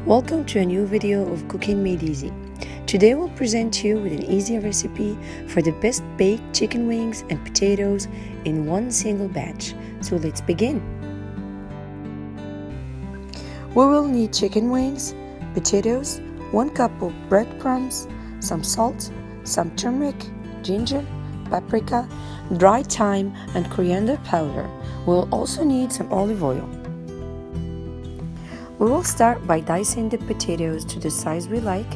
Welcome to a new video of Cooking Made Easy. Today we'll present you with an easy recipe for the best baked chicken wings and potatoes in one single batch. So let's begin. We will need chicken wings, potatoes, 1 cup of breadcrumbs, some salt, some turmeric, ginger, paprika, dry thyme, and coriander powder. We'll also need some olive oil. We will start by dicing the potatoes to the size we like.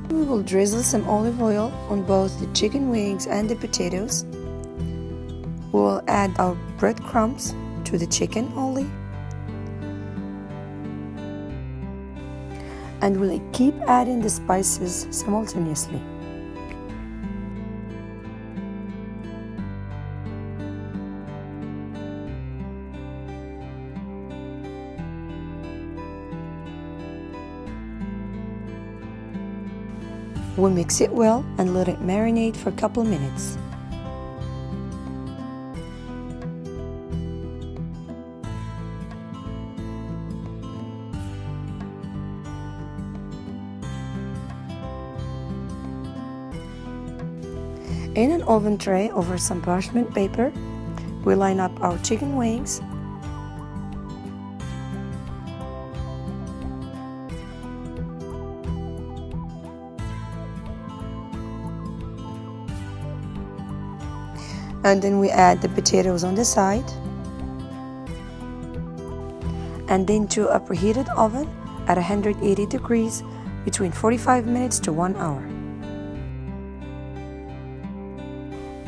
We will drizzle some olive oil on both the chicken wings and the potatoes. We will add our breadcrumbs to the chicken only. And we'll keep adding the spices simultaneously. We'll mix it well and let it marinate for a couple minutes. In an oven tray over some parchment paper, we line up our chicken wings. And then we add the potatoes on the side. And then to a preheated oven at 180 degrees between 45 minutes to 1 hour.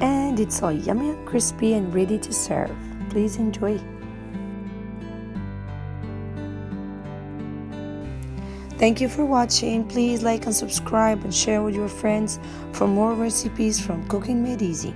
And it's all yummy and crispy and ready to serve. Please enjoy. Thank you for watching. Please like and subscribe and share with your friends for more recipes from Cooking Made Easy.